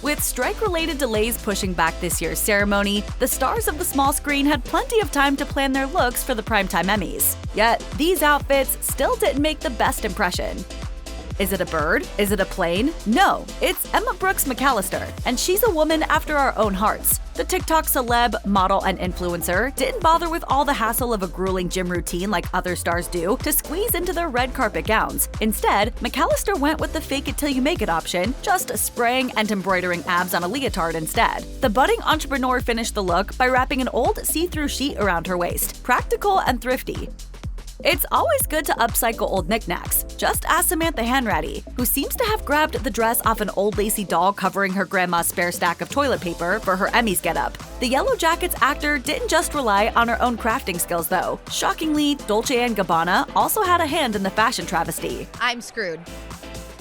With strike-related delays pushing back this year's ceremony, the stars of the small screen had plenty of time to plan their looks for the Primetime Emmys. Yet, these outfits still didn't make the best impression. Is it a bird? Is it a plane? No, it's Emma Brooks McCallister, and she's a woman after our own hearts. The TikTok celeb, model, and influencer didn't bother with all the hassle of a grueling gym routine like other stars do to squeeze into their red carpet gowns. Instead, McCallister went with the fake-it-till-you-make-it option, just spraying and embroidering abs on a leotard instead. The budding entrepreneur finished the look by wrapping an old see-through sheet around her waist. Practical and thrifty. It's always good to upcycle old knickknacks. Just ask Samantha Hanratty, who seems to have grabbed the dress off an old lacy doll covering her grandma's spare stack of toilet paper for her Emmys getup. The Yellow Jackets actor didn't just rely on her own crafting skills, though. Shockingly, Dolce & Gabbana also had a hand in the fashion travesty. I'm screwed.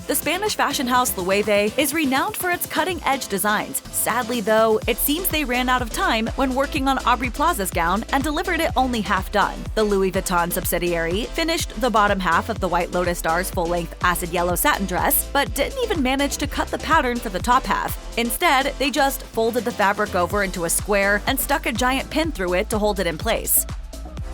The Spanish fashion house Loewe is renowned for its cutting-edge designs. Sadly, though, it seems they ran out of time when working on Aubrey Plaza's gown and delivered it only half done. The Louis Vuitton subsidiary finished the bottom half of the White Lotus star's full-length acid yellow satin dress, but didn't even manage to cut the pattern for the top half. Instead, they just folded the fabric over into a square and stuck a giant pin through it to hold it in place.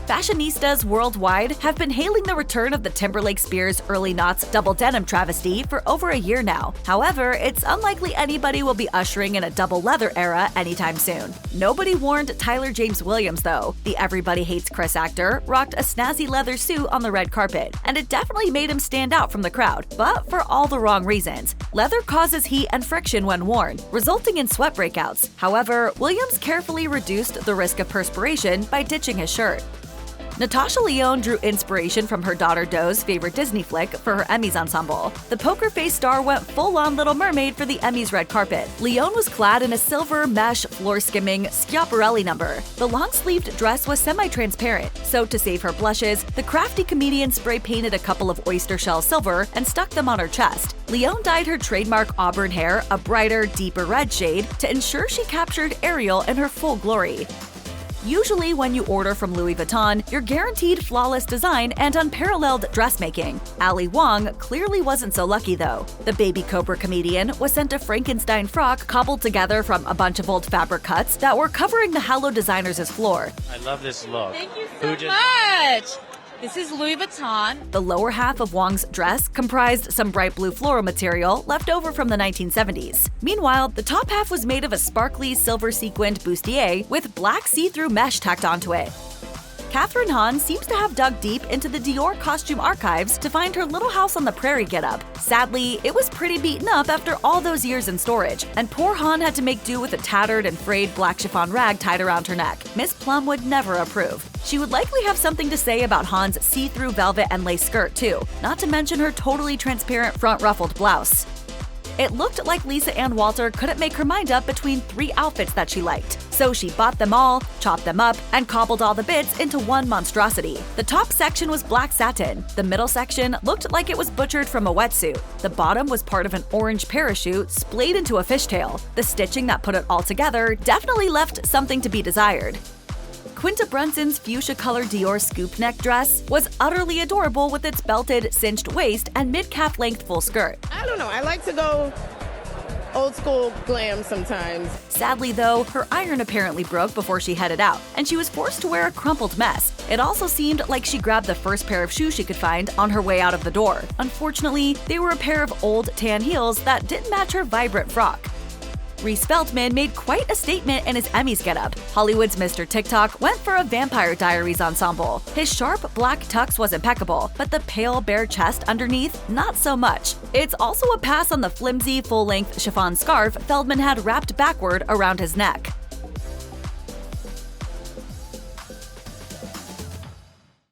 Fashionistas worldwide have been hailing the return of the Timberlake Spears early noughts double denim travesty for over a year now. However, it's unlikely anybody will be ushering in a double leather era anytime soon. Nobody warned Tyler James Williams, though. The Everybody Hates Chris actor rocked a snazzy leather suit on the red carpet, and it definitely made him stand out from the crowd, but for all the wrong reasons. Leather causes heat and friction when worn, resulting in sweat breakouts. However, Williams carefully reduced the risk of perspiration by ditching his shirt. Natasha Lyonne drew inspiration from her daughter Doe's favorite Disney flick for her Emmys ensemble. The poker-faced star went full-on Little Mermaid for the Emmys red carpet. Lyonne was clad in a silver mesh floor-skimming Schiaparelli number. The long-sleeved dress was semi-transparent, so to save her blushes, the crafty comedian spray-painted a couple of oyster shell silver and stuck them on her chest. Lyonne dyed her trademark auburn hair a brighter, deeper red shade to ensure she captured Ariel in her full glory. Usually when you order from Louis Vuitton, you're guaranteed flawless design and unparalleled dressmaking. Ali Wong clearly wasn't so lucky though. The baby cobra comedian was sent a Frankenstein frock cobbled together from a bunch of old fabric cuts that were covering the Hello Designers' floor. I love this look. Thank you so much! This is Louis Vuitton. The lower half of Wong's dress comprised some bright blue floral material left over from the 1970s. Meanwhile, the top half was made of a sparkly silver-sequined bustier with black see-through mesh tacked onto it. Kathryn Hahn seems to have dug deep into the Dior costume archives to find her Little House on the Prairie getup. Sadly, it was pretty beaten up after all those years in storage, and poor Hahn had to make do with a tattered and frayed black chiffon rag tied around her neck. Miss Plum would never approve. She would likely have something to say about Hahn's see-through velvet and lace skirt too, not to mention her totally transparent front ruffled blouse. It looked like Lisa Ann Walter couldn't make her mind up between 3 outfits that she liked. So she bought them all, chopped them up, and cobbled all the bits into one monstrosity. The top section was black satin. The middle section looked like it was butchered from a wetsuit. The bottom was part of an orange parachute splayed into a fishtail. The stitching that put it all together definitely left something to be desired. Quinta Brunson's fuchsia-colored Dior scoop neck dress was utterly adorable with its belted, cinched waist and mid-calf length full skirt. I don't know, I like to go old school glam sometimes. Sadly though, her iron apparently broke before she headed out, and she was forced to wear a crumpled mess. It also seemed like she grabbed the first pair of shoes she could find on her way out of the door. Unfortunately, they were a pair of old tan heels that didn't match her vibrant frock. Reece Feldman made quite a statement in his Emmys getup. Hollywood's Mr. TikTok went for a Vampire Diaries ensemble. His sharp black tux was impeccable, but the pale bare chest underneath, not so much. It's also a pass on the flimsy, full-length chiffon scarf Feldman had wrapped backward around his neck.